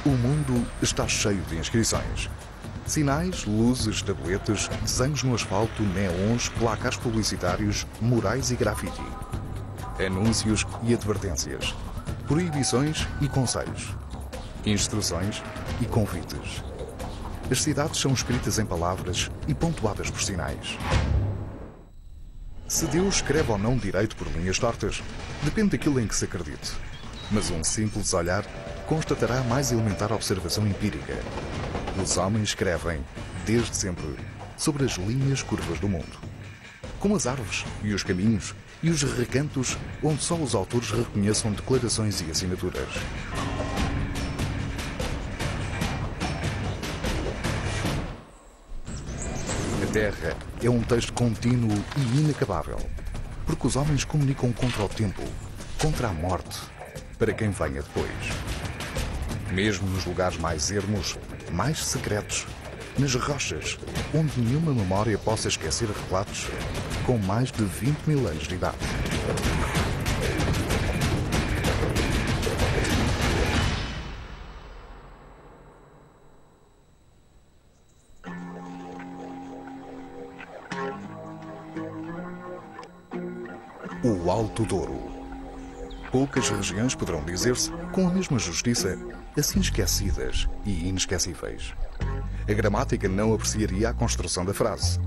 O mundo está cheio de inscrições. Sinais, luzes, tabletes, desenhos no asfalto, neons, placas publicitários, murais e grafite. Anúncios e advertências. Proibições e conselhos. Instruções e convites. As cidades são escritas em palavras e pontuadas por sinais. Se Deus escreve ou não direito por linhas tortas, depende daquilo em que se acredite. Mas um simples olhar constatará a mais elementar observação empírica. Os homens escrevem, desde sempre, sobre as linhas curvas do mundo. Como as árvores e os caminhos e os recantos onde só os autores reconheçam declarações e assinaturas. A Terra é um texto contínuo e inacabável, porque os homens comunicam contra o tempo, contra a morte, para quem venha depois. Mesmo nos lugares mais ermos, mais secretos, nas rochas, onde nenhuma memória possa esquecer relatos com mais de 20 mil anos de idade. O Alto Douro. Poucas regiões poderão dizer-se, com a mesma justiça, assim esquecidas e inesquecíveis. A gramática não apreciaria a construção da frase,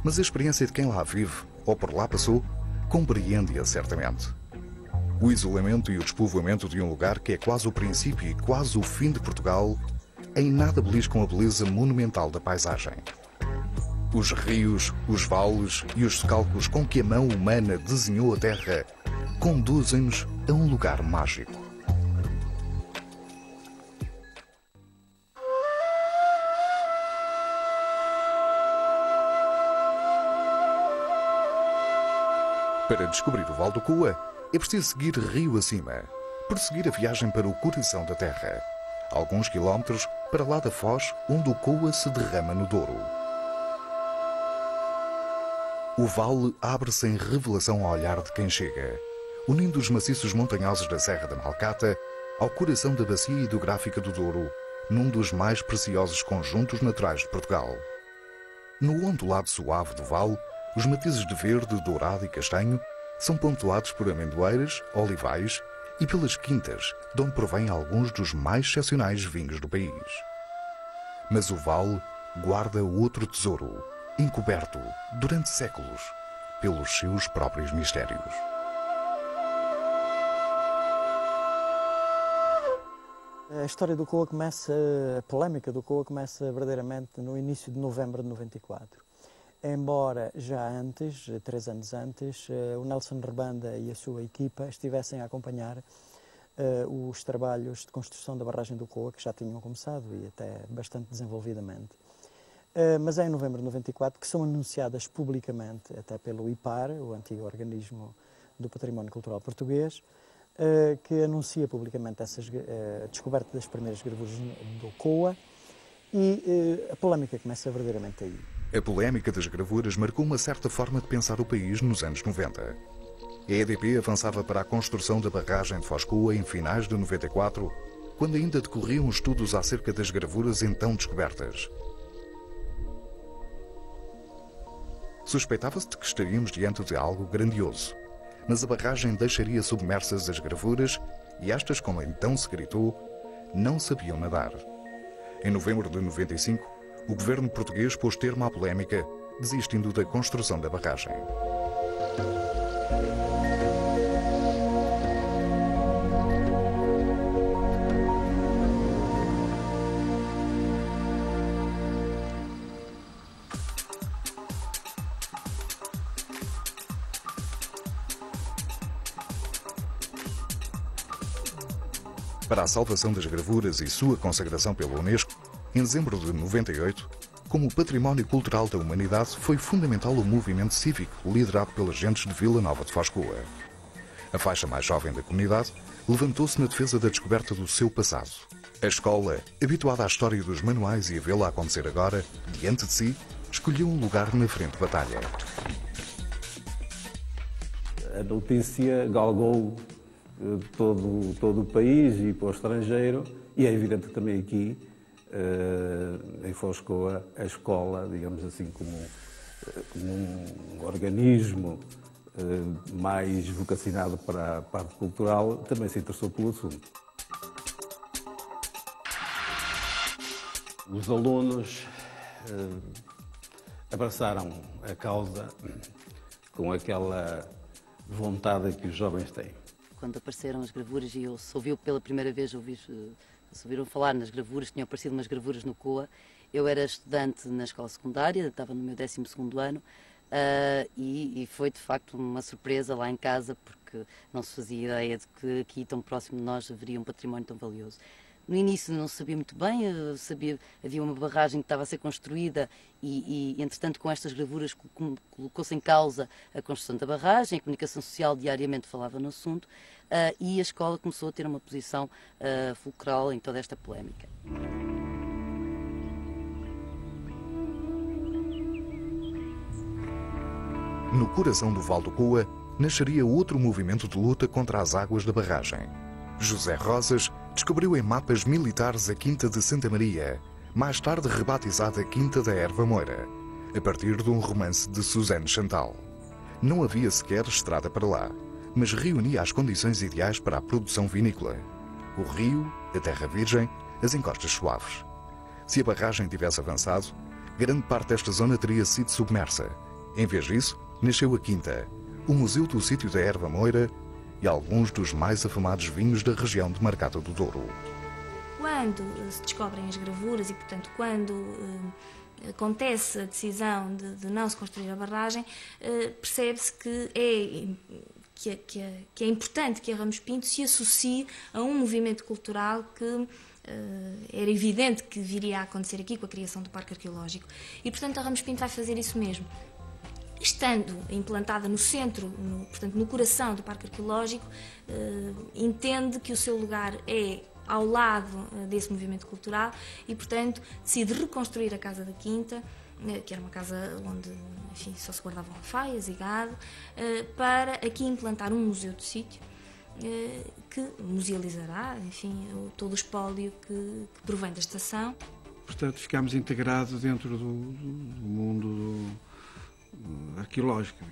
mas a experiência de quem lá vive ou por lá passou compreende-a certamente. O isolamento e o despovoamento de um lugar que é quase o princípio e quase o fim de Portugal em nada beliscam a beleza monumental da paisagem. Os rios, os vales e os socalcos com que a mão humana desenhou a terra conduzem-nos a um lugar mágico. Para descobrir o Vale do Coa, é preciso seguir rio acima, prosseguir a viagem para o coração da terra, alguns quilómetros para lá da foz onde o Coa se derrama no Douro. O vale abre-se em revelação ao olhar de quem chega, unindo os maciços montanhosos da Serra da Malcata ao coração da bacia hidrográfica do Douro, num dos mais preciosos conjuntos naturais de Portugal. No ondulado suave do vale, os matizes de verde, dourado e castanho são pontuados por amendoeiras, olivais e pelas quintas, de onde provêm alguns dos mais excepcionais vinhos do país. Mas o vale guarda outro tesouro, encoberto, durante séculos, pelos seus próprios mistérios. A história do Coa a polémica do Coa começa verdadeiramente no início de novembro de 94. Embora já antes, 3 anos antes, o Nelson Rebanda e a sua equipa estivessem a acompanhar os trabalhos de construção da barragem do Coa, que já tinham começado e até bastante desenvolvidamente. Mas é em novembro de 94 que são anunciadas publicamente, até pelo IPAR, o antigo organismo do Património Cultural Português, que anuncia publicamente a descoberta das primeiras gravuras do Coa e a polémica começa verdadeiramente aí. A polémica das gravuras marcou uma certa forma de pensar o país nos anos 90. A EDP avançava para a construção da barragem de Foz Coa em finais de 94, quando ainda decorriam estudos acerca das gravuras então descobertas. Suspeitava-se de que estaríamos diante de algo grandioso, mas a barragem deixaria submersas as gravuras e estas, como então se gritou, não sabiam nadar. Em novembro de 95, o governo português pôs termo à polémica, desistindo da construção da barragem. Para a salvação das gravuras e sua consagração pela Unesco, em dezembro de 98, como Património Cultural da Humanidade, foi fundamental o movimento cívico liderado pelas gentes de Vila Nova de Foz Coa. A faixa mais jovem da comunidade levantou-se na defesa da descoberta do seu passado. A escola, habituada à história dos manuais e a vê-la acontecer agora, diante de si, escolheu um lugar na frente de batalha. A notícia galgou de todo o país e para o estrangeiro, e é evidente também aqui, em Foscoa, a escola, digamos assim, como um organismo mais vocacionado para a parte cultural, também se interessou pelo assunto. Os alunos abraçaram a causa com aquela vontade que os jovens têm. Quando apareceram as gravuras e se ouviu pela primeira vez, se ouviram falar nas gravuras, tinham aparecido umas gravuras no COA. Eu era estudante na escola secundária, estava no meu 12º ano, e foi de facto uma surpresa lá em casa, porque não se fazia ideia de que aqui tão próximo de nós haveria um património tão valioso. No início não sabia muito bem, havia uma barragem que estava a ser construída e entretanto, com estas gravuras colocou-se em causa a construção da barragem, a comunicação social diariamente falava no assunto, e a escola começou a ter uma posição fulcral em toda esta polémica. No coração do Val do Coa, nasceria outro movimento de luta contra as águas da barragem. José Rosas descobriu em mapas militares a Quinta de Santa Maria, mais tarde rebatizada Quinta da Erva Moura, a partir de um romance de Suzanne Chantal. Não havia sequer estrada para lá, mas reunia as condições ideais para a produção vinícola. O rio, a terra virgem, as encostas suaves. Se a barragem tivesse avançado, grande parte desta zona teria sido submersa. Em vez disso, nasceu a Quinta, o Museu do Sítio da Erva Moura e alguns dos mais afamados vinhos da região de Marcata do Douro. Quando se descobrem as gravuras e, portanto, quando acontece a decisão de não se construir a barragem, percebe-se que é importante que a Ramos Pinto se associe a um movimento cultural que era evidente que viria a acontecer aqui com a criação do Parque Arqueológico. E, portanto, a Ramos Pinto vai fazer isso mesmo. Estando implantada no centro, portanto, no coração do Parque Arqueológico, entende que o seu lugar é ao lado desse movimento cultural e, portanto, decide reconstruir a Casa da Quinta, que era uma casa onde, enfim, só se guardavam alfaias e gado, para aqui implantar um museu do sítio que musealizará, enfim, todo o espólio que provém da estação. Portanto, ficámos integrados dentro do mundo arqueológico.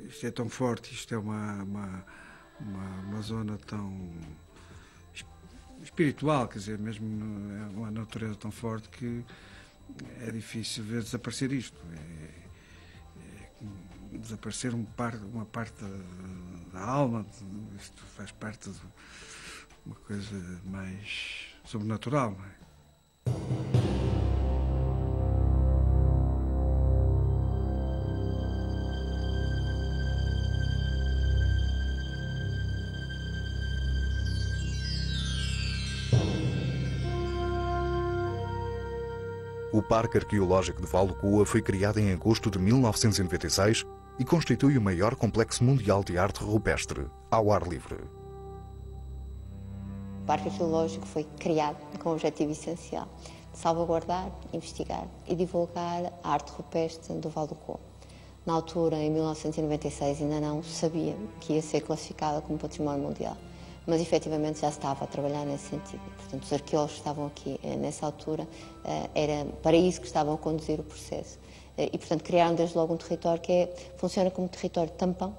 Isto é tão forte, isto é uma zona tão espiritual, quer dizer, mesmo é uma natureza tão forte que é difícil ver desaparecer isto. Desaparecer uma parte da alma, isto faz parte de uma coisa mais sobrenatural, não é? O Parque Arqueológico de Val do Coa foi criado em agosto de 1996 e constitui o maior complexo mundial de arte rupestre, ao ar livre. O Parque Arqueológico foi criado com o objetivo essencial de salvaguardar, investigar e divulgar a arte rupestre do Val do Coa. Na altura, em 1996, ainda não sabia que ia ser classificada como património mundial, mas efetivamente já estava a trabalhar nesse sentido. Portanto, os arqueólogos que estavam aqui nessa altura, era para isso que estavam a conduzir o processo. E, portanto, criaram desde logo um território que funciona como território de tampão,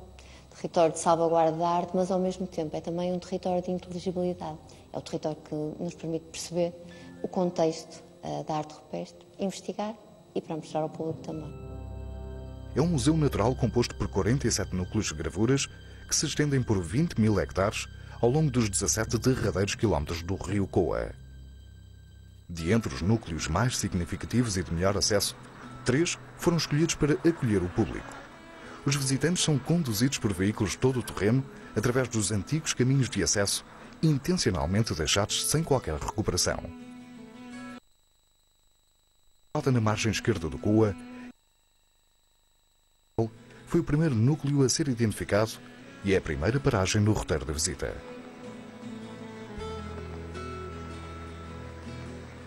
território de salvaguarda da arte, mas ao mesmo tempo é também um território de inteligibilidade. É o território que nos permite perceber o contexto da arte rupestre, investigar e para mostrar ao público também. É um museu natural composto por 47 núcleos de gravuras que se estendem por 20 mil hectares ao longo dos 17 derradeiros quilómetros do rio Coa. De entre os núcleos mais significativos e de melhor acesso, 3 foram escolhidos para acolher o público. Os visitantes são conduzidos por veículos todo-terreno através dos antigos caminhos de acesso, intencionalmente deixados sem qualquer recuperação. Na margem esquerda do Coa, foi o primeiro núcleo a ser identificado e é a primeira paragem no roteiro da visita.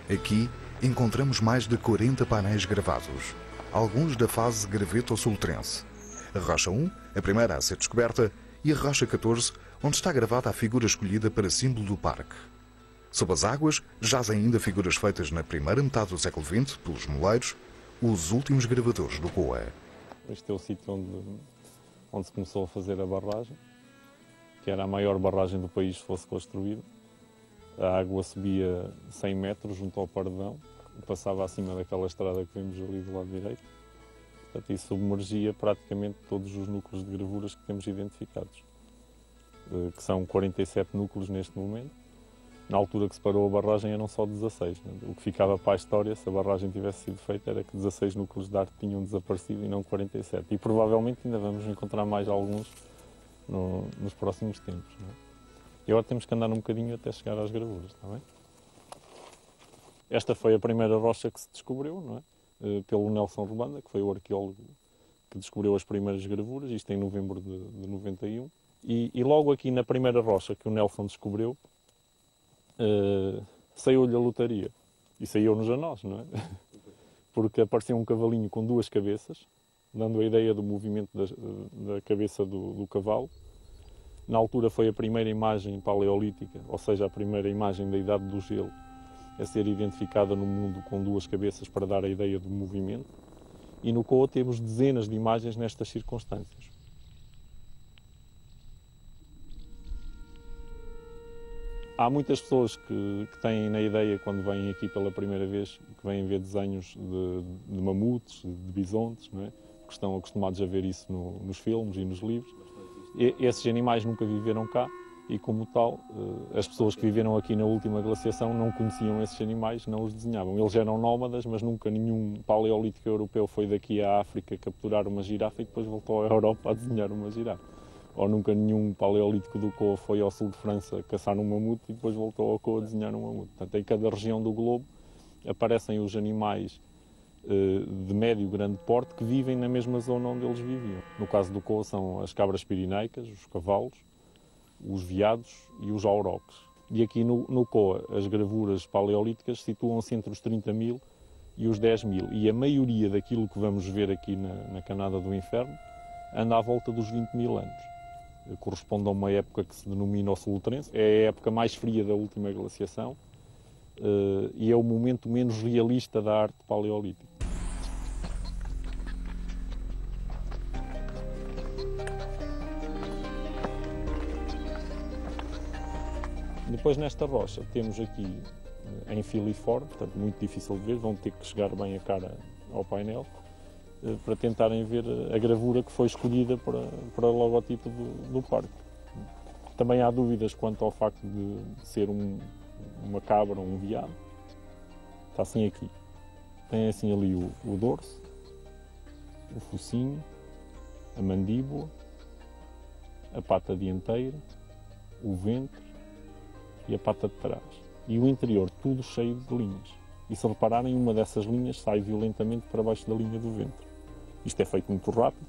Aqui encontramos mais de 40 painéis gravados, alguns da fase graveto-solutrense. A rocha 1, a primeira a ser descoberta, e a rocha 14, onde está gravada a figura escolhida para símbolo do parque. Sob as águas, jazem ainda figuras feitas na primeira metade do século XX pelos moleiros, os últimos gravadores do Coa. Este é o sítio onde se começou a fazer a barragem, que era a maior barragem do país que fosse construída. A água subia 100 metros junto ao Pardão e passava acima daquela estrada que vemos ali do lado direito. Portanto, isso submergia praticamente todos os núcleos de gravuras que temos identificados, que são 47 núcleos neste momento. Na altura que se parou a barragem eram só 16. O que ficava para a história, se a barragem tivesse sido feita, era que 16 núcleos de arte tinham desaparecido e não 47. E provavelmente ainda vamos encontrar mais alguns nos próximos tempos. Não é? E agora temos que andar um bocadinho até chegar às gravuras, está bem? Esta foi a primeira rocha que se descobriu, não é? Pelo Nelson Rebanda, que foi o arqueólogo que descobriu as primeiras gravuras, isto em novembro de 91. E logo aqui na primeira rocha que o Nelson descobriu, saiu-lhe a lotaria. E saiu-nos a nós, não é? Porque apareceu um cavalinho com duas cabeças, dando a ideia do movimento da cabeça do cavalo. Na altura foi a primeira imagem paleolítica, ou seja, a primeira imagem da Idade do Gelo, a ser identificada no mundo com duas cabeças para dar a ideia do movimento. E no Coa temos dezenas de imagens nestas circunstâncias. Há muitas pessoas que têm na ideia, quando vêm aqui pela primeira vez, que vêm ver desenhos de mamutes, de bisontes, não é? Porque estão acostumados a ver isso nos filmes e nos livros. Esses animais nunca viveram cá e, como tal, as pessoas que viveram aqui na última glaciação não conheciam esses animais, não os desenhavam. Eles eram nómadas, mas nunca nenhum paleolítico europeu foi daqui à África capturar uma girafa e depois voltou à Europa a desenhar uma girafa. Ou nunca nenhum paleolítico do Coa foi ao sul de França caçar um mamute e depois voltou ao Coa a desenhar um mamute. Portanto, em cada região do globo aparecem os animais de médio e grande porte que vivem na mesma zona onde eles viviam. No caso do Coa são as cabras pirineicas, os cavalos, os veados e os auroques. E aqui no Coa as gravuras paleolíticas situam-se entre os 30.000 e os 10.000. E a maioria daquilo que vamos ver aqui na Canada do Inferno anda à volta dos 20.000 anos. Corresponde a uma época que se denomina o Solutrense. É a época mais fria da última glaciação e é o momento menos realista da arte paleolítica. Depois nesta rocha temos aqui em filiforme, portanto muito difícil de ver, vão ter que chegar bem a cara ao painel, para tentarem ver a gravura que foi escolhida para o logotipo do parque. Também há dúvidas quanto ao facto de ser uma cabra ou um veado. Está assim aqui. Tem assim ali o dorso, o focinho, a mandíbula, a pata dianteira, o ventre e a pata de trás. E o interior tudo cheio de linhas. E se repararem, uma dessas linhas sai violentamente para baixo da linha do ventre. Isto é feito muito rápido,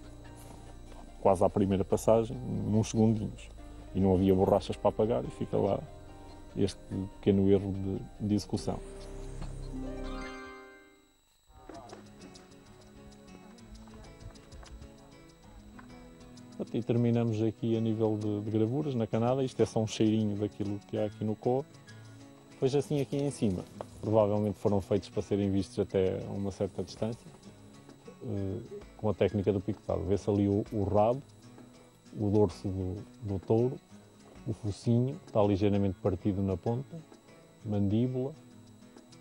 quase à primeira passagem, nos segundinhos. E não havia borrachas para apagar e fica lá este pequeno erro de execução. E terminamos aqui a nível de gravuras na Canada. Isto é só um cheirinho daquilo que há aqui no Coa. Depois assim aqui em cima, provavelmente foram feitos para serem vistos até a uma certa distância, com a técnica do picotado. Vê-se ali o rabo, o dorso do touro, o focinho, está ligeiramente partido na ponta, mandíbula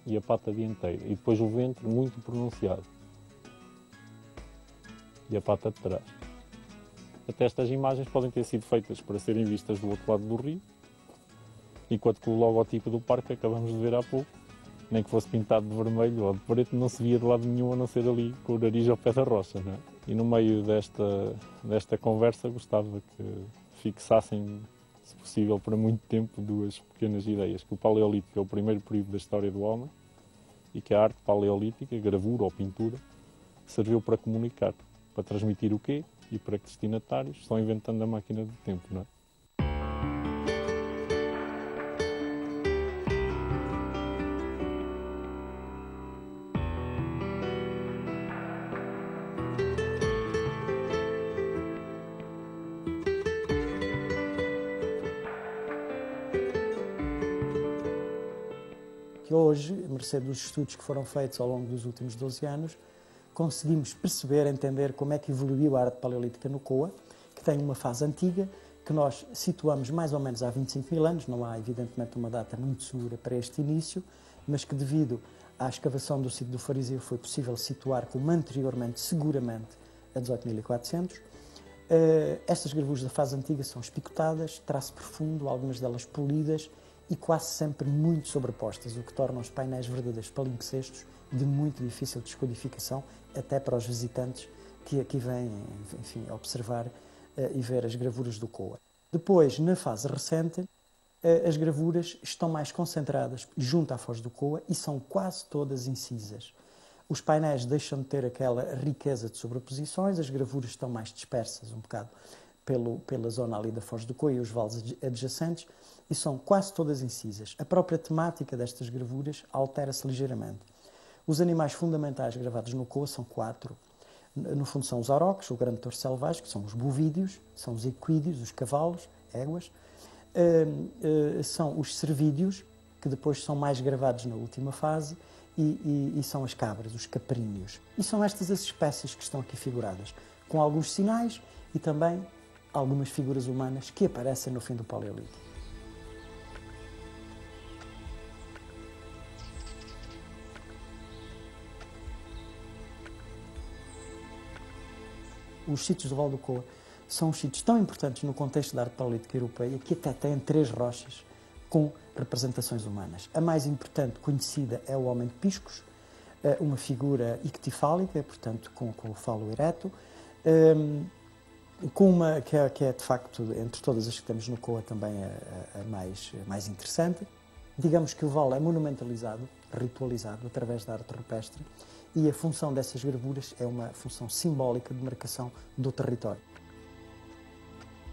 e a pata dianteira. E depois o ventre muito pronunciado. E a pata de trás. Até estas imagens podem ter sido feitas para serem vistas do outro lado do rio, enquanto que o logotipo do parque que acabamos de ver há pouco, nem que fosse pintado de vermelho ou de preto, não se via de lado nenhum a não ser ali com o nariz ao pé da rocha, não é? E no meio desta conversa gostava que fixassem, se possível, para muito tempo, duas pequenas ideias. Que o Paleolítico é o primeiro período da história do homem e que a arte paleolítica, gravura ou pintura, serviu para comunicar, para transmitir o quê e para que destinatários, só inventando a máquina do tempo, não é? que hoje, mercê dos estudos que foram feitos ao longo dos últimos 12 anos, conseguimos perceber, entender como é que evoluiu a arte paleolítica no Coa, que tem uma fase antiga, que nós situamos mais ou menos há 25 mil anos, não há evidentemente uma data muito segura para este início, mas que devido à escavação do sítio do Fariseu foi possível situar como anteriormente, seguramente, a 18.400. Estas gravuras da fase antiga são espicotadas, traço profundo, algumas delas polidas e quase sempre muito sobrepostas, o que torna os painéis verdadeiros palimpsestos de muito difícil descodificação, até para os visitantes que aqui vêm, enfim, observar e ver as gravuras do Coa. Depois, na fase recente, as gravuras estão mais concentradas junto à foz do Coa e são quase todas incisas. Os painéis deixam de ter aquela riqueza de sobreposições, as gravuras estão mais dispersas um bocado pela zona ali da foz do Coa e os vales adjacentes e são quase todas incisas. A própria temática destas gravuras altera-se ligeiramente. Os animais fundamentais gravados no Coa são 4. No fundo são os auroques, o grande touro selvagem, que são os bovídeos, são os equídeos, os cavalos, éguas, são os cervídeos, que depois são mais gravados na última fase, e são as cabras, os caprínhos. E são estas as espécies que estão aqui figuradas, com alguns sinais e também algumas figuras humanas que aparecem no fim do Paleolítico. Os sítios do Vale do Coa são os sítios tão importantes no contexto da arte paleolítica europeia que até têm 3 rochas com representações humanas. A mais importante, conhecida, é o homem de Piscos, uma figura ictifálica, portanto, com o falo ereto, com uma que é, de facto, entre todas as que temos no Coa, também a mais interessante. Digamos que o vale é monumentalizado, ritualizado, através da arte rupestre, e a função dessas gravuras é uma função simbólica de marcação do território.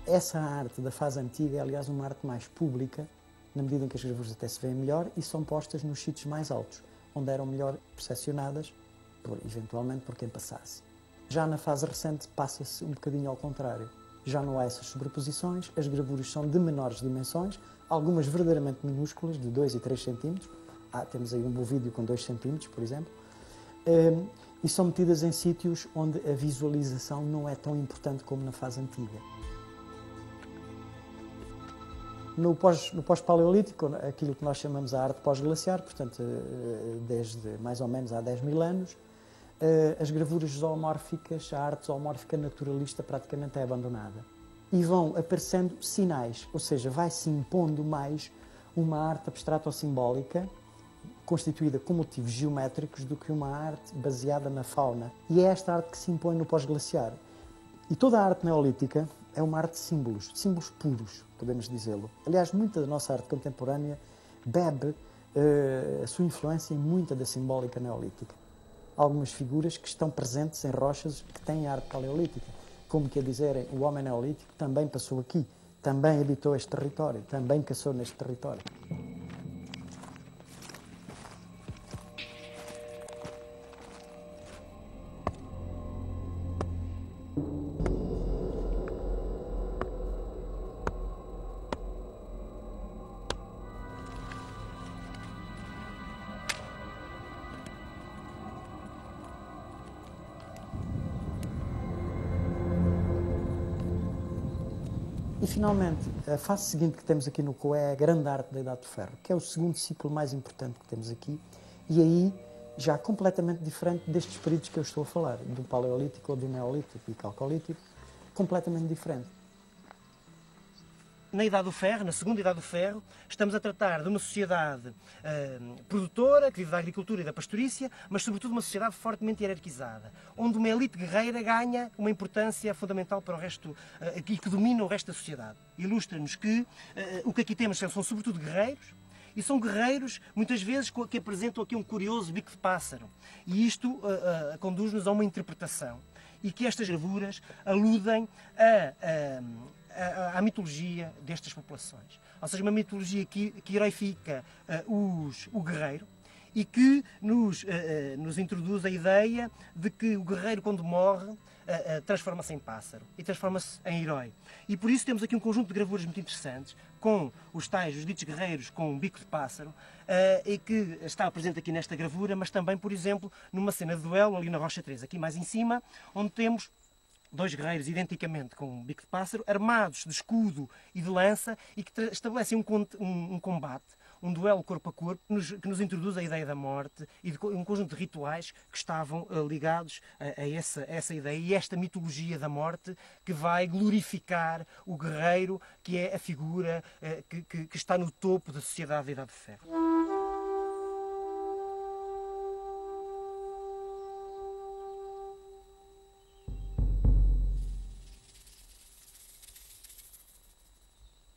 Essa arte da fase antiga é, aliás, uma arte mais pública, na medida em que as gravuras até se veem melhor e são postas nos sítios mais altos, onde eram melhor percepcionadas, eventualmente por quem passasse. Já na fase recente passa-se um bocadinho ao contrário. Já não há essas sobreposições, as gravuras são de menores dimensões, algumas verdadeiramente minúsculas, de 2 e 3 centímetros. Temos aí um bovídeo com 2 centímetros, por exemplo. E são metidas em sítios onde a visualização não é tão importante como na fase antiga. No pós-paleolítico, aquilo que nós chamamos a arte pós-glaciar, portanto, desde mais ou menos há 10 mil anos, as gravuras zoomórficas, a arte zoomórfica naturalista praticamente é abandonada. E vão aparecendo sinais, ou seja, vai-se impondo mais uma arte abstrata ou simbólica, constituída com motivos geométricos, do que uma arte baseada na fauna. E é esta arte que se impõe no pós-glaciar. E toda a arte neolítica é uma arte de símbolos puros, podemos dizê-lo. Aliás, muita da nossa arte contemporânea bebe a sua influência em muita da simbólica neolítica. Algumas figuras que estão presentes em rochas que têm arte paleolítica, como que a dizerem, o homem neolítico também passou aqui, também habitou este território, também caçou neste território. E, finalmente, a fase seguinte que temos aqui no Coa é a grande arte da Idade do Ferro, que é o segundo ciclo mais importante que temos aqui, e aí já completamente diferente destes períodos que eu estou a falar, do Paleolítico ou do Neolítico e Calcolítico, completamente diferente. Na Idade do Ferro, na Segunda Idade do Ferro, estamos a tratar de uma sociedade produtora, que vive da agricultura e da pastorícia, mas sobretudo uma sociedade fortemente hierarquizada, onde uma elite guerreira ganha uma importância fundamental para o resto e que domina o resto da sociedade. Ilustra-nos que o que aqui temos são sobretudo guerreiros, e são guerreiros, muitas vezes, que apresentam aqui um curioso bico de pássaro. E isto conduz-nos a uma interpretação, e que estas gravuras aludem à mitologia destas populações. Ou seja, uma mitologia que heroifica o guerreiro e que nos introduz a ideia de que o guerreiro, quando morre, transforma-se em pássaro e transforma-se em herói. E por isso temos aqui um conjunto de gravuras muito interessantes, com os ditos guerreiros com um bico de pássaro, e que está presente aqui nesta gravura, mas também, por exemplo, numa cena de duelo ali na Rocha 3, aqui mais em cima, onde temos dois guerreiros identicamente com um bico de pássaro, armados de escudo e de lança, e que estabelecem um combate, um duelo corpo a corpo, que nos introduz a ideia da morte e de um conjunto de rituais que estavam ligados a essa ideia e esta mitologia da morte, que vai glorificar o guerreiro, que é a figura que está no topo da sociedade da Idade de Ferro.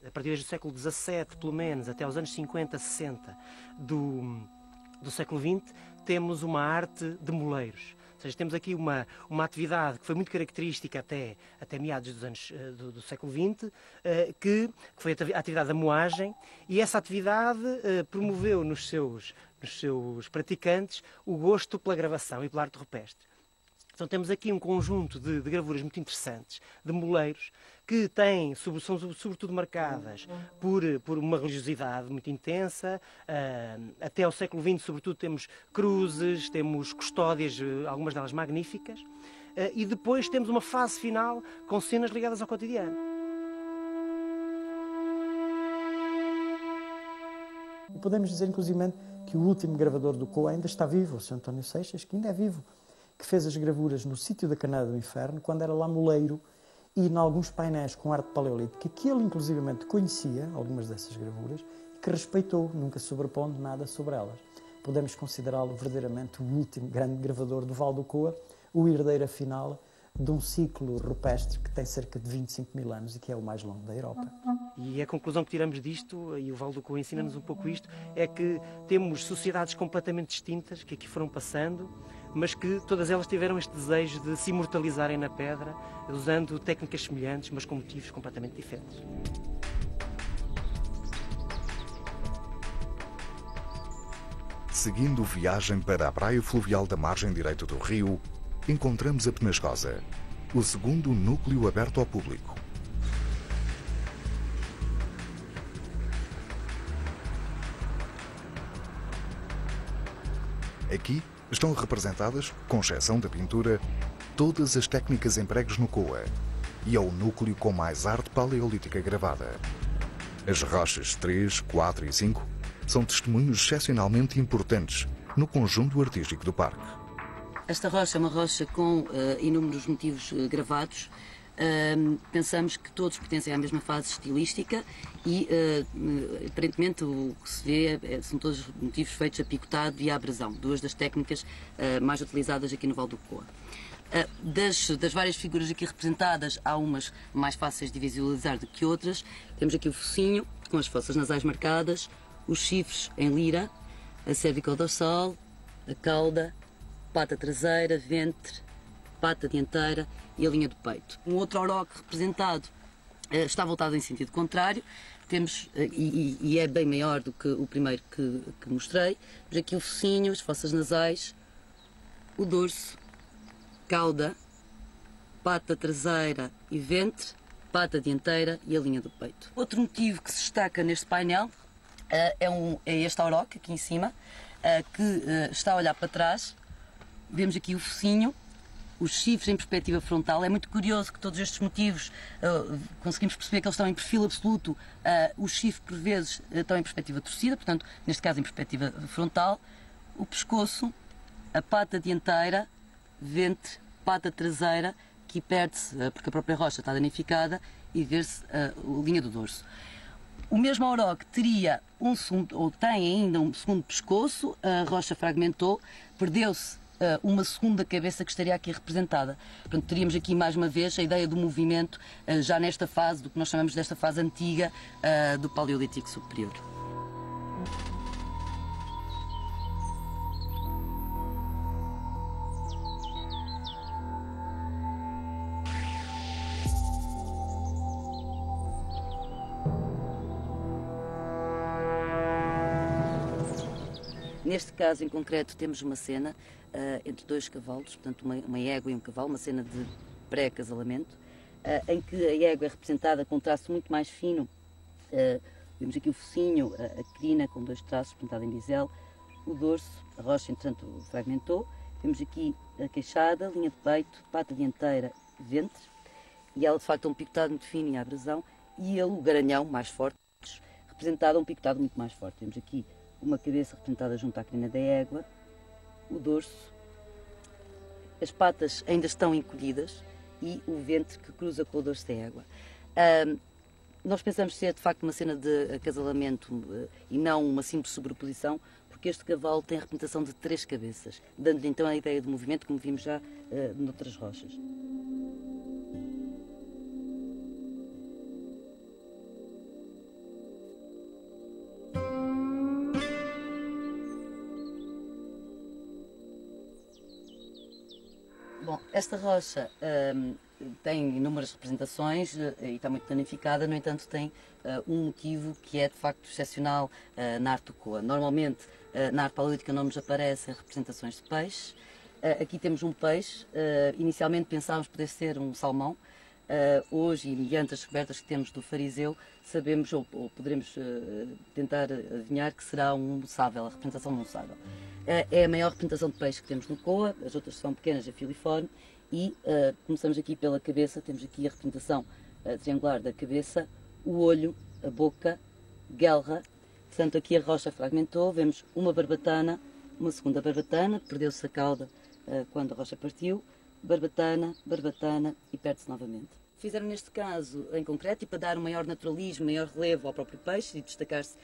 A partir do século XVII, pelo menos, até os anos 50, 60 do século XX, temos uma arte de moleiros. Ou seja, temos aqui uma atividade que foi muito característica até meados dos anos do século XX, que foi a atividade da moagem, e essa atividade promoveu nos seus praticantes o gosto pela gravação e pela arte rupestre. Então temos aqui um conjunto de gravuras muito interessantes, de moleiros, que são sobretudo marcadas por uma religiosidade muito intensa. Até ao século XX, sobretudo, temos cruzes, temos custódias, algumas delas magníficas, e depois temos uma fase final com cenas ligadas ao cotidiano. Podemos dizer, inclusive, que o último gravador do Coa ainda está vivo, o Sr. António Seixas, que ainda é vivo, que fez as gravuras no sítio da Canada do Inferno, quando era lá moleiro, e em alguns painéis com arte paleolítica, que ele inclusivamente conhecia, algumas dessas gravuras, e que respeitou, nunca sobrepondo nada sobre elas. Podemos considerá-lo verdadeiramente o último grande gravador do Val do Coa, o herdeiro final de um ciclo rupestre que tem cerca de 25 mil anos e que é o mais longo da Europa. E a conclusão que tiramos disto, e o Val do Coa ensina-nos um pouco isto, é que temos sociedades completamente distintas que aqui foram passando, mas que todas elas tiveram este desejo de se imortalizarem na pedra, usando técnicas semelhantes, mas com motivos completamente diferentes. Seguindo viagem para a praia fluvial da margem direita do rio, encontramos a Penascosa, o segundo núcleo aberto ao público. Aqui estão representadas, com exceção da pintura, todas as técnicas empregues no Coa, e é o núcleo com mais arte paleolítica gravada. As rochas 3, 4 e 5 são testemunhos excepcionalmente importantes no conjunto artístico do parque. Esta rocha é uma rocha com inúmeros motivos gravados. Pensamos que todos pertencem à mesma fase estilística e, aparentemente, o que se vê são todos motivos feitos a picotado e a abrasão, duas das técnicas mais utilizadas aqui no Val do Coa. Das várias figuras aqui representadas, há umas mais fáceis de visualizar do que outras. Temos aqui o focinho, com as fossas nasais marcadas, os chifres em lira, a cervical-dorsal, a cauda, pata traseira, ventre, pata dianteira e a linha do peito. Um outro auroque representado está voltado em sentido contrário, temos, e é bem maior do que o primeiro que mostrei. Temos aqui o focinho, as fossas nasais, o dorso, cauda, pata traseira e ventre, pata dianteira e a linha do peito. Outro motivo que se destaca neste painel é este auroque aqui em cima, que está a olhar para trás. Vemos aqui o focinho, os chifres em perspectiva frontal. É muito curioso que todos estes motivos, conseguimos perceber que eles estão em perfil absoluto. Os chifres, por vezes, estão em perspectiva torcida, portanto, neste caso em perspectiva frontal. O pescoço, a pata dianteira, ventre, pata traseira, que perde-se porque a própria rocha está danificada, e vê-se a linha do dorso. O mesmo auroque teria tem ainda um segundo pescoço, a rocha fragmentou, perdeu-se uma segunda cabeça que estaria aqui representada. Portanto, teríamos aqui mais uma vez a ideia do movimento já nesta fase, do que nós chamamos desta fase antiga do Paleolítico Superior. Neste caso em concreto temos uma cena entre dois cavalos, portanto uma égua e um cavalo, uma cena de pré-acasalamento, em que a égua é representada com um traço muito mais fino. Vemos aqui o focinho, a crina com 2 traços, pintado em bisel, o dorso, a rocha entretanto fragmentou, vemos aqui a queixada, linha de peito, pata dianteira, ventre, e ela de facto é um picotado muito fino e a abrasão, e ele, o garanhão, mais forte, representado um picotado muito mais forte. Temos aqui uma cabeça representada junto à crina da égua, o dorso, as patas ainda estão encolhidas e o ventre que cruza com o dorso da égua. Nós pensamos ser de facto uma cena de acasalamento e não uma simples sobreposição, porque este cavalo tem a representação de 3 cabeças, dando-lhe então a ideia de movimento, como vimos já noutras rochas. Bom, esta rocha tem inúmeras representações e está muito planificada, no entanto tem um motivo que é de facto excepcional na arte do Coa. Normalmente na arte paleolítica não nos aparecem representações de peixes. Aqui temos um peixe, inicialmente pensámos poder ser um salmão. Hoje, e mediante as descobertas que temos do fariseu, sabemos ou poderemos tentar adivinhar que será um sábel, a representação de um sábel. É a maior representação de peixe que temos no Coa, as outras são pequenas, a filiforme, e começamos aqui pela cabeça, temos aqui a representação triangular da cabeça, o olho, a boca, guelra, portanto aqui a rocha fragmentou, vemos uma barbatana, uma segunda barbatana, perdeu-se a cauda quando a rocha partiu, barbatana, barbatana e perde-se novamente. Fizeram neste caso em concreto, e para dar um maior naturalismo, maior relevo ao próprio peixe e destacar-se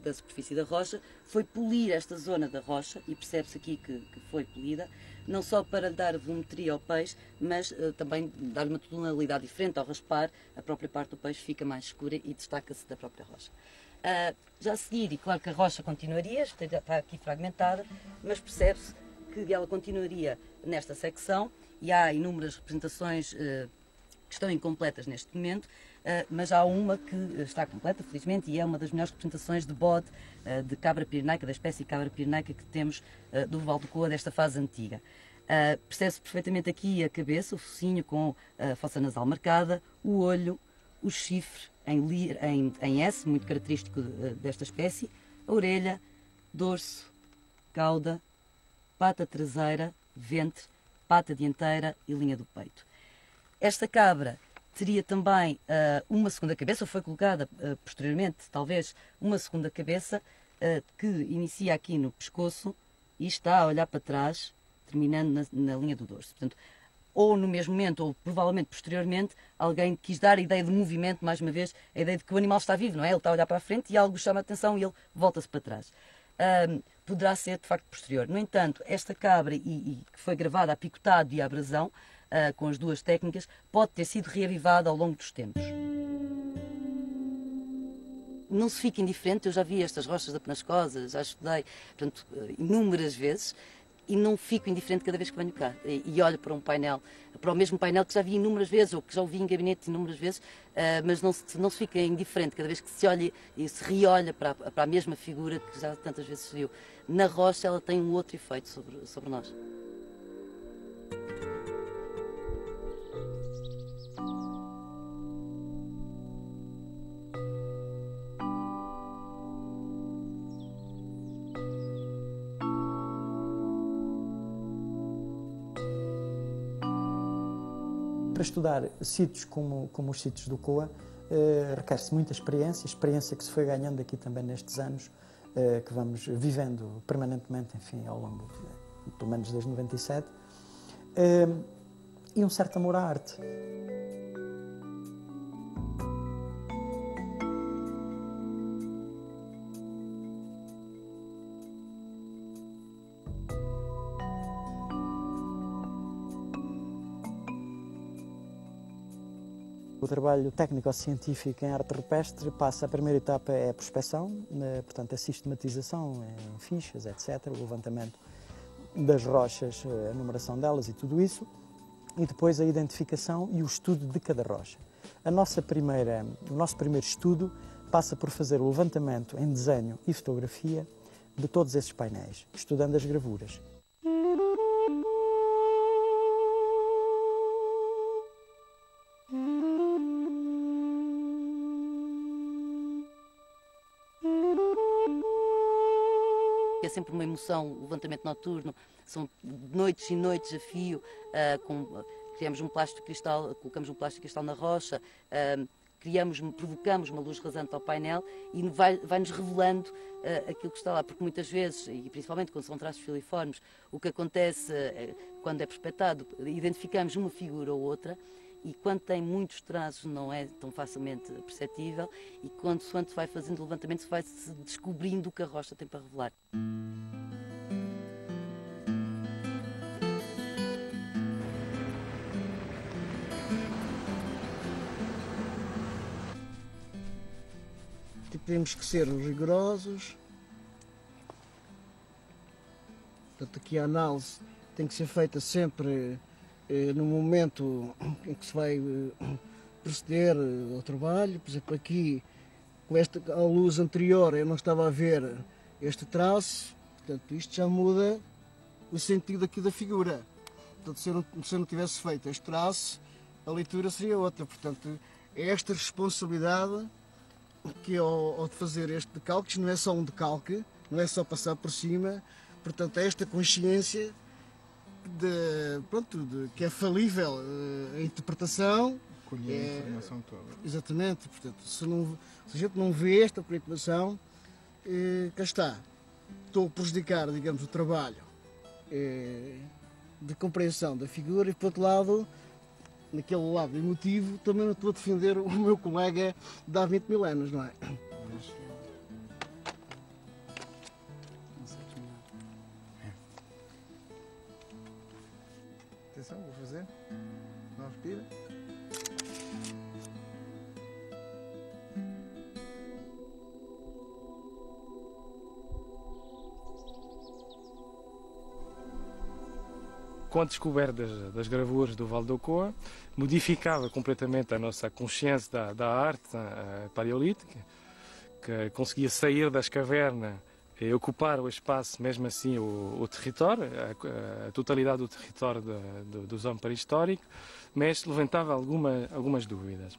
da superfície da rocha, foi polir esta zona da rocha, e percebe-se aqui que foi polida, não só para dar volumetria ao peixe, mas também dar uma tonalidade diferente. Ao raspar, a própria parte do peixe fica mais escura e destaca-se da própria rocha. Já a seguir, e claro que a rocha continuaria, está aqui fragmentada, mas percebe-se que ela continuaria nesta secção, e há inúmeras representações que estão incompletas neste momento, mas há uma que está completa, felizmente, e é uma das melhores representações de bode de cabra pirenaica, da espécie cabra pirenaica que temos do Val do Coa, desta fase antiga. Percebe-se perfeitamente aqui a cabeça, o focinho com a fossa nasal marcada, o olho, o chifre em S, muito característico desta espécie, a orelha, dorso, cauda, pata traseira, ventre, pata dianteira e linha do peito. Esta cabra teria também uma segunda cabeça, ou foi colocada posteriormente, talvez, uma segunda cabeça que inicia aqui no pescoço e está a olhar para trás, terminando na linha do dorso. Portanto, ou no mesmo momento, ou provavelmente posteriormente, alguém quis dar a ideia de movimento, mais uma vez, a ideia de que o animal está vivo, não é? Ele está a olhar para a frente e algo chama a atenção e ele volta-se para trás. Poderá ser, de facto, posterior. No entanto, esta cabra, e que foi gravada a picotado e a abrasão, com as duas técnicas, pode ter sido reavivada ao longo dos tempos. Não se fica indiferente, eu já vi estas rochas da Penascosa, já estudei, portanto, inúmeras vezes, e não fico indiferente cada vez que venho cá e olho para um painel, para o mesmo painel que já vi inúmeras vezes, ou que já ouvi em gabinete inúmeras vezes, mas não se fica indiferente cada vez que se olha e se reolha para a mesma figura que já tantas vezes se viu. Na rocha ela tem um outro efeito sobre nós. Para estudar sítios como os sítios do Coa, requer-se muita experiência que se foi ganhando aqui também nestes anos, que vamos vivendo permanentemente, enfim, ao longo, pelo menos desde 97, e um certo amor à arte. O trabalho técnico-científico em arte rupestre passa, a primeira etapa é a prospecção, portanto a sistematização em fichas, etc., o levantamento das rochas, a numeração delas e tudo isso, e depois a identificação e o estudo de cada rocha. O nosso primeiro estudo passa por fazer o levantamento em desenho e fotografia de todos esses painéis, estudando as gravuras. É sempre uma emoção, o levantamento noturno, são noites e noites a fio, criamos um plástico cristal, colocamos um plástico cristal na rocha, provocamos uma luz rasante ao painel e vai-nos revelando aquilo que está lá, porque muitas vezes, e principalmente quando são traços filiformes, o que acontece quando é perspectado, identificamos uma figura ou outra, e quando tem muitos traços não é tão facilmente perceptível, e quando se vai fazendo o levantamento vai-se descobrindo o que a rocha tem para revelar. Temos que ser rigorosos. Portanto, aqui a análise tem que ser feita sempre no momento em que se vai proceder ao trabalho. Por exemplo, aqui, com esta a luz anterior, eu não estava a ver este traço. Portanto, isto já muda o sentido aqui da figura. Portanto, se eu não tivesse feito este traço, a leitura seria outra. Portanto, é esta responsabilidade que ao de fazer este decalque, isto não é só um decalque, não é só passar por cima, portanto é esta consciência que é falível a interpretação. Colher a informação toda. Exatamente, portanto, se a gente não vê esta preocupação, cá está, estou a prejudicar, digamos, o trabalho de compreensão da figura e, por outro lado, naquele lado emotivo, também não estou a defender o meu colega de há 20 mil anos, não é? Atenção, vou fazer. Não respira. Com a descoberta das gravuras do Vale do Ocoa, modificava completamente a nossa consciência da arte paleolítica, que conseguia sair das cavernas e ocupar o espaço, mesmo assim, o território, a totalidade do território dos homens pré-históricos, mas levantava algumas dúvidas.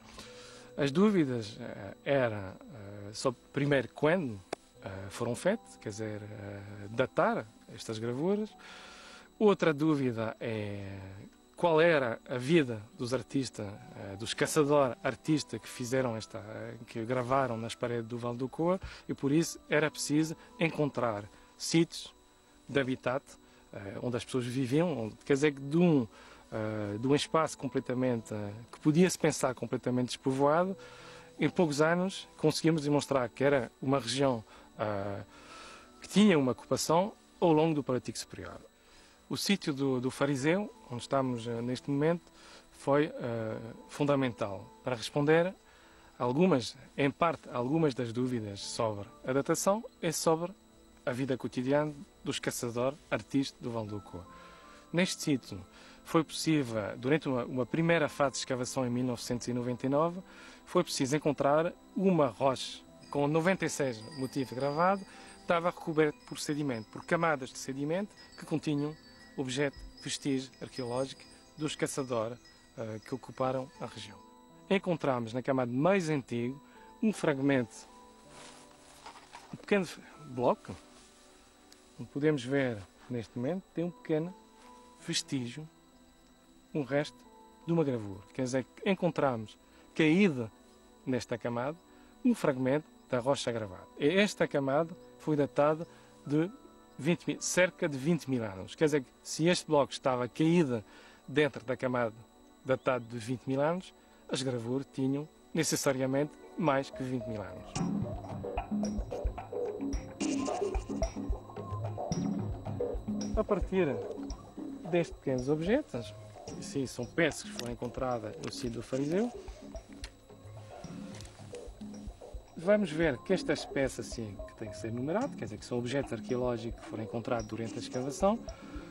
As dúvidas eram sobre, primeiro, quando foram feitas, quer dizer, datar estas gravuras. Outra dúvida é qual era a vida dos artistas, dos caçadores artistas que gravaram nas paredes do Vale do Ocoa, e por isso era preciso encontrar sítios de habitat onde as pessoas viviam, quer dizer, de um espaço completamente, que podia-se pensar completamente despovoado. Em poucos anos conseguimos demonstrar que era uma região que tinha uma ocupação ao longo do Paleolítico Superior. O sítio do Fariseu, onde estamos neste momento, foi fundamental para responder em parte, algumas das dúvidas sobre a datação e sobre a vida cotidiana dos caçadores artistas do Vale do Ocoa. Neste sítio foi possível, durante uma primeira fase de escavação em 1999, foi preciso encontrar uma rocha com 96 motivos gravados, estava recoberto por sedimento, por camadas de sedimento que continham objeto, vestígio arqueológico dos caçadores que ocuparam a região. Encontramos na camada mais antiga um fragmento, um pequeno bloco, onde podemos ver neste momento, tem um pequeno vestígio, um resto de uma gravura. Quer dizer, que encontramos caído nesta camada um fragmento da rocha gravada. E esta camada foi datada de cerca de 20 mil anos. Quer dizer que se este bloco estava caído dentro da camada datada de 20 mil anos, as gravuras tinham necessariamente mais que 20 mil anos. A partir destes pequenos objetos, sim, são peças que foram encontradas no sítio do Fariseu, vamos ver que estas peças, assim, que têm que ser numeradas, quer dizer que são objetos arqueológicos que foram encontrados durante a escavação,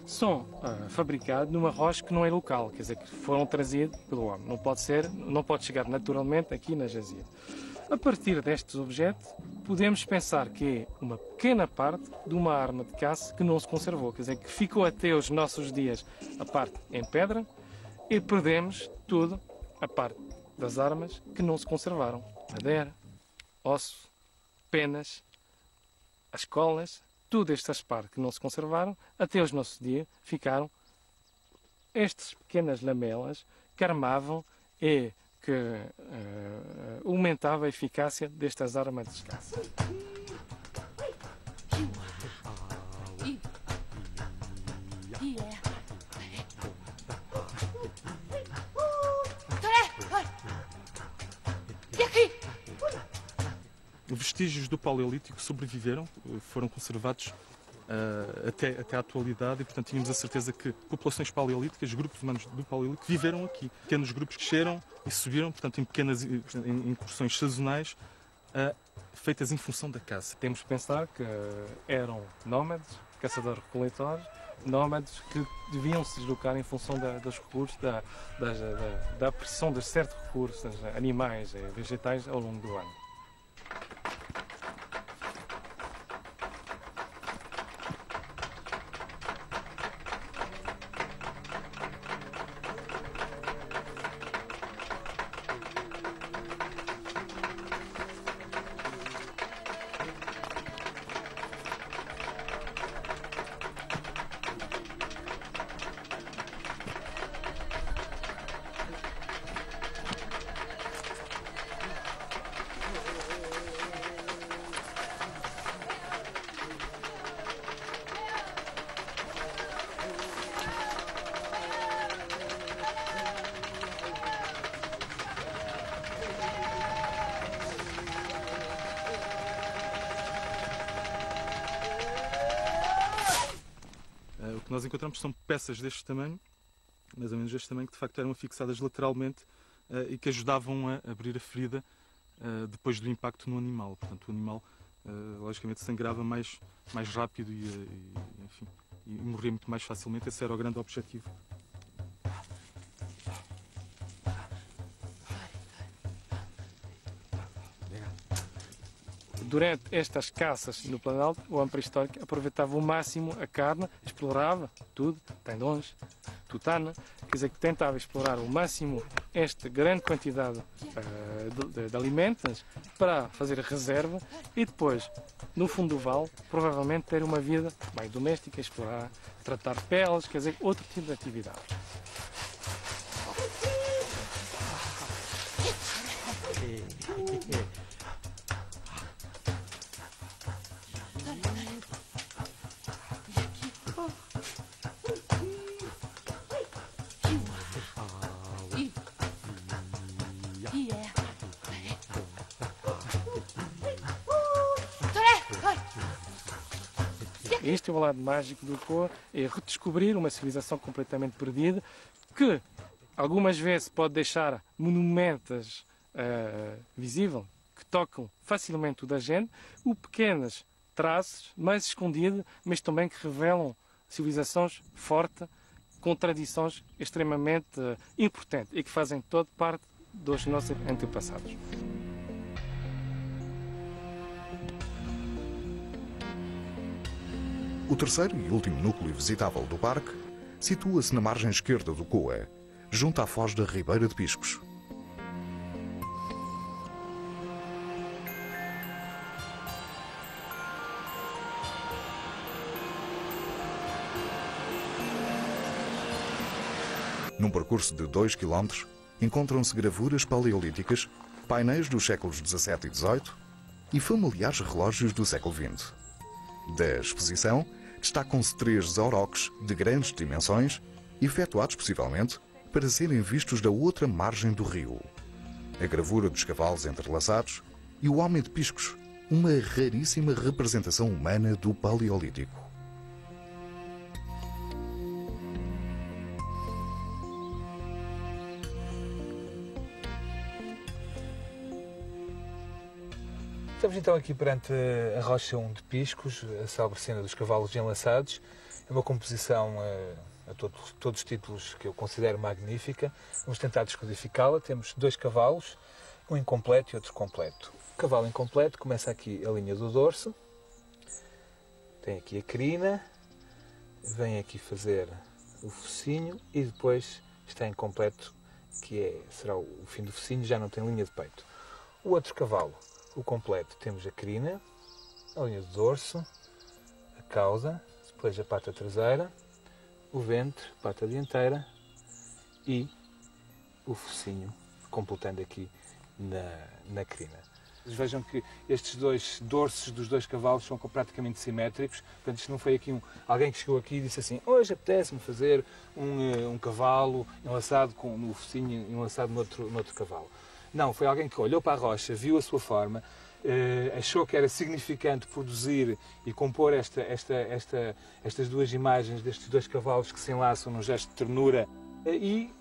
são fabricados numa rocha que não é local, quer dizer que foram trazidos pelo homem. Não pode chegar naturalmente aqui na jazida. A partir destes objetos, podemos pensar que é uma pequena parte de uma arma de caça que não se conservou, quer dizer, que ficou até os nossos dias a parte em pedra e perdemos tudo a parte das armas que não se conservaram. Madeira, osso, penas, as colas, tudo estas partes que não se conservaram, até os nossos dias ficaram estas pequenas lamelas que armavam e que aumentava a eficácia destas armas de caça. Vestígios do Paleolítico sobreviveram, foram conservados até à atualidade e, portanto, tínhamos a certeza que populações paleolíticas, grupos humanos do Paleolítico, viveram aqui. Pequenos grupos cresceram e subiram, portanto, em pequenas incursões sazonais, feitas em função da caça. Temos que pensar que eram nómades, caçadores-recoletores, nómades que deviam se deslocar em função dos recursos, da pressão de certos recursos animais e vegetais ao longo do ano. O que nós encontramos são peças deste tamanho, mais ou menos deste tamanho, que de facto eram afixadas lateralmente e que ajudavam a abrir a ferida depois do impacto no animal. Portanto, o animal logicamente sangrava mais rápido e morria muito mais facilmente. Esse era o grande objetivo. Durante estas caças no Planalto, o homem pré-histórico aproveitava ao máximo a carne, explorava tudo, tendões, tutana, quer dizer que tentava explorar ao máximo esta grande quantidade de alimentos para fazer reserva e depois, no fundo do vale, provavelmente ter uma vida mais doméstica, explorar, tratar peles, quer dizer, outro tipo de atividade. Este é o lado mágico do Ocoa, é redescobrir uma civilização completamente perdida, que algumas vezes pode deixar monumentos visíveis, que tocam facilmente o da gente, ou pequenos traços mais escondidos, mas também que revelam civilizações fortes, com tradições extremamente importantes e que fazem toda parte dos nossos antepassados. O terceiro e último núcleo visitável do parque situa-se na margem esquerda do Coa, junto à foz da Ribeira de Piscos. Num percurso de 2 km, encontram-se gravuras paleolíticas, painéis dos séculos XVII e XVIII e familiares relógios do século XX. Da exposição, destacam-se 3 auroques de grandes dimensões, efetuados possivelmente para serem vistos da outra margem do rio. A gravura dos cavalos entrelaçados e o homem de Piscos, uma raríssima representação humana do Paleolítico. Estamos então aqui perante a Rocha 1 de Piscos, a célebre cena dos cavalos enlaçados. É uma composição a todos os títulos que eu considero magnífica. Vamos tentar descodificá-la. Temos 2 cavalos, um incompleto e outro completo. Cavalo incompleto, começa aqui a linha do dorso, tem aqui a crina, vem aqui fazer o focinho e depois está incompleto, que será o fim do focinho, já não tem linha de peito. O outro cavalo, o completo, temos a crina, a linha do dorso, a cauda, depois a pata traseira, o ventre, pata dianteira e o focinho, completando aqui na crina. Vejam que estes dois dorsos dos dois cavalos são praticamente simétricos, portanto isto não foi aqui alguém que chegou aqui e disse assim: hoje apetece-me fazer um cavalo enlaçado no focinho, enlaçado no outro cavalo. Não, foi alguém que olhou para a rocha, viu a sua forma, achou que era significante produzir e compor estas duas imagens destes dois cavalos que se enlaçam num gesto de ternura e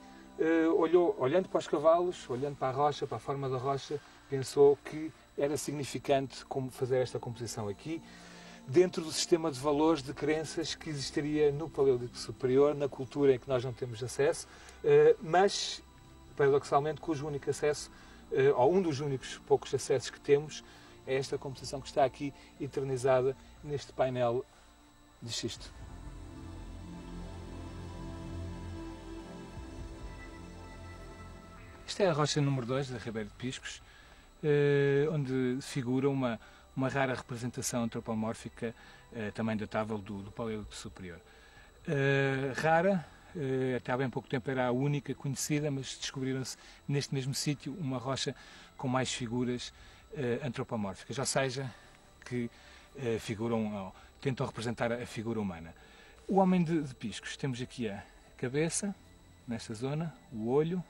olhando para os cavalos, olhando para a rocha, para a forma da rocha, pensou que era significante como fazer esta composição aqui, dentro do sistema de valores, de crenças que existiria no Paleolítico Superior, na cultura em que nós não temos acesso, mas, paradoxalmente, cujo único acesso, ou um dos únicos poucos acessos que temos, é esta composição que está aqui eternizada neste painel de xisto. Esta é a rocha número 2 da Ribeira de Piscos, onde figura uma rara representação antropomórfica, também datável do Paleolítico Superior. Rara, até há bem pouco tempo era a única conhecida, mas descobriram-se neste mesmo sítio uma rocha com mais figuras antropomórficas, ou seja, que tentam representar a figura humana. O homem de Piscos, temos aqui a cabeça, nesta zona, o olho,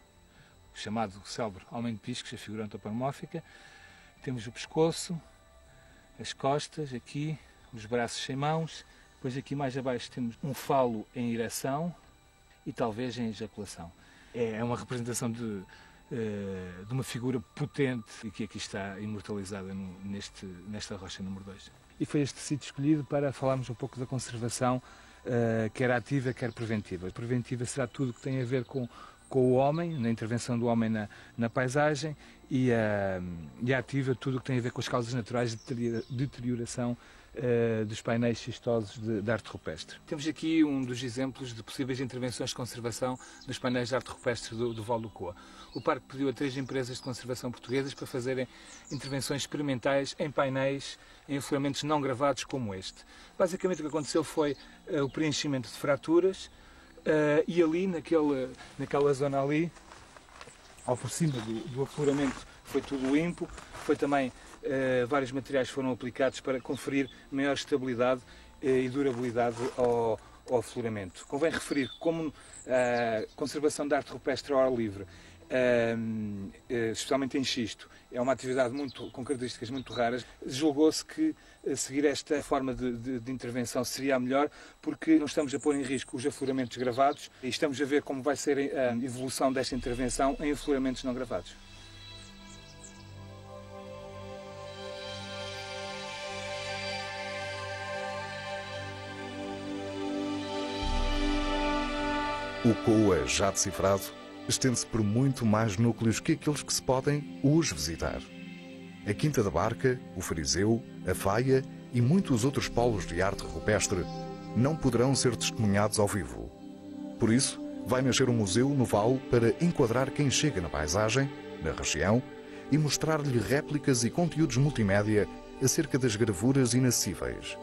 chamado célebre homem de Piscos, a figura antropomórfica. Temos o pescoço, as costas, aqui, os braços sem mãos. Depois aqui mais abaixo temos um falo em ereção e talvez em ejaculação. É uma representação de uma figura potente e que aqui está imortalizada nesta rocha número 2. E foi este sítio escolhido para falarmos um pouco da conservação, quer ativa, quer preventiva. A preventiva será tudo que tem a ver com o homem, na intervenção do homem na paisagem, e a ativa tudo o que tem a ver com as causas naturais de deterioração dos painéis xistosos de arte rupestre. Temos aqui um dos exemplos de possíveis intervenções de conservação dos painéis de arte rupestre do Val do Coa. O parque pediu a 3 empresas de conservação portuguesas para fazerem intervenções experimentais em painéis, em afloramentos não gravados como este. Basicamente o que aconteceu foi o preenchimento de fraturas, e ali, naquela zona ali, ao por cima do afloramento, foi tudo limpo, foi também, vários materiais foram aplicados para conferir maior estabilidade e durabilidade ao afloramento. Convém referir que, como a conservação da arte rupestre ao ar livre, especialmente em xisto, é uma atividade com características muito raras, julgou-se que seguir esta forma de intervenção seria a melhor, porque não estamos a pôr em risco os afloramentos gravados e estamos a ver como vai ser a evolução desta intervenção em afloramentos não gravados. O Coa, já decifrado, estende-se por muito mais núcleos que aqueles que se podem hoje visitar. A Quinta da Barca, o Fariseu, a Faia e muitos outros polos de arte rupestre não poderão ser testemunhados ao vivo. Por isso, vai nascer um museu no Val para enquadrar quem chega na paisagem, na região, e mostrar-lhe réplicas e conteúdos multimédia acerca das gravuras inacessíveis.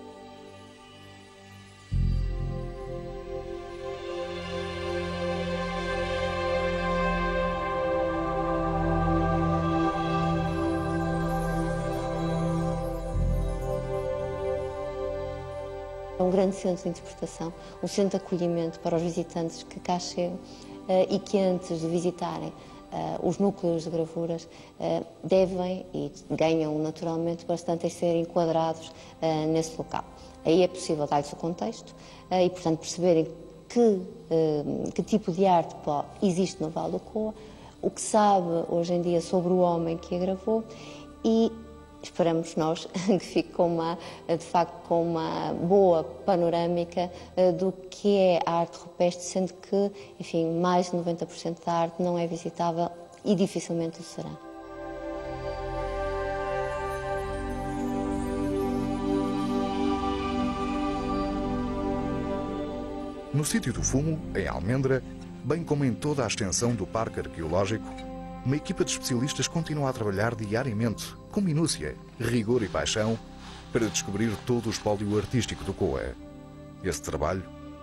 É um grande centro de interpretação, um centro de acolhimento para os visitantes que cá chegam e que antes de visitarem os núcleos de gravuras devem e ganham naturalmente bastante em ser enquadrados nesse local. Aí é possível dar-lhes o contexto e, portanto, perceberem que tipo de arte existe no Val do Coa, o que sabe hoje em dia sobre o homem que a gravou e esperamos nós que fique de facto com uma boa panorâmica do que é a arte rupestre, sendo que, enfim, mais de 90% da arte não é visitável e dificilmente o será. No sítio do Fumo, em Almendra, bem como em toda a extensão do Parque Arqueológico, uma equipa de especialistas continua a trabalhar diariamente, com minúcia, rigor e paixão, para descobrir todo o espólio artístico do Coa. Esse trabalho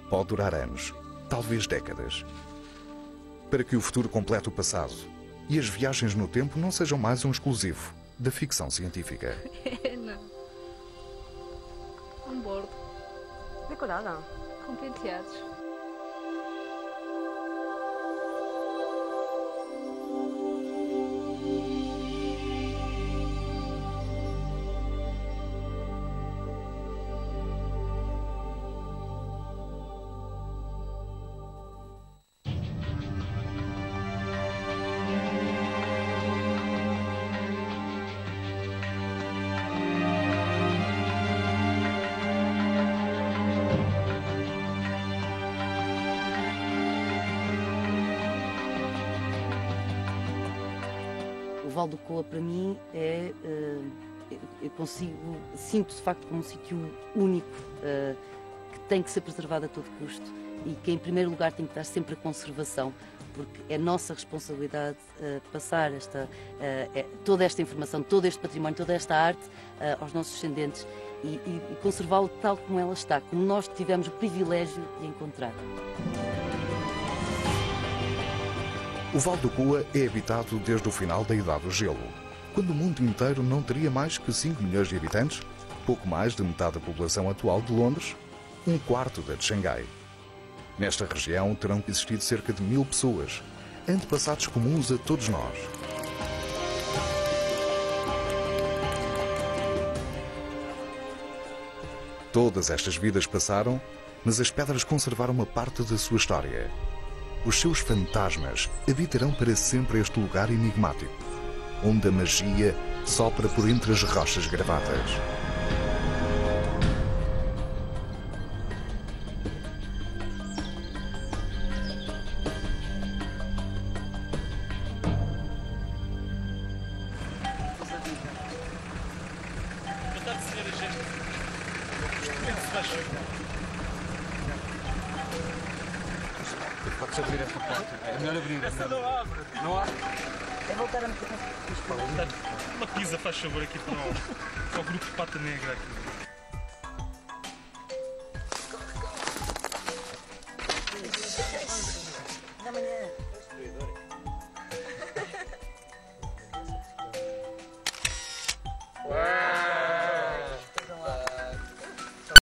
pode durar anos, talvez décadas. Para que o futuro complete o passado e as viagens no tempo não sejam mais um exclusivo da ficção científica. Não. Um bordo. Decorada. Com penteados. O Val do Coa, para mim, sinto de facto como um sítio único, que tem que ser preservado a todo custo e que, em primeiro lugar, tem que estar sempre a conservação, porque é nossa responsabilidade passar toda esta informação, todo este património, toda esta arte aos nossos descendentes e conservá-lo tal como ela está, como nós tivemos o privilégio de encontrar. O Val do Coa é habitado desde o final da Idade do Gelo, quando o mundo inteiro não teria mais que 5 milhões de habitantes, pouco mais de metade da população atual de Londres, um quarto da de Xangai. Nesta região terão existido cerca de 1000 pessoas, antepassados comuns a todos nós. Todas estas vidas passaram, mas as pedras conservaram uma parte da sua história. Os seus fantasmas habitarão para sempre este lugar enigmático, onde a magia sopra por entre as rochas gravadas. Pode-se abrir esta porta. É melhor abrir. Essa não abre. Não abre. É voltar a meter uma pizza, faz favor, aqui para o grupo de Pata Negra aqui. Amanhã.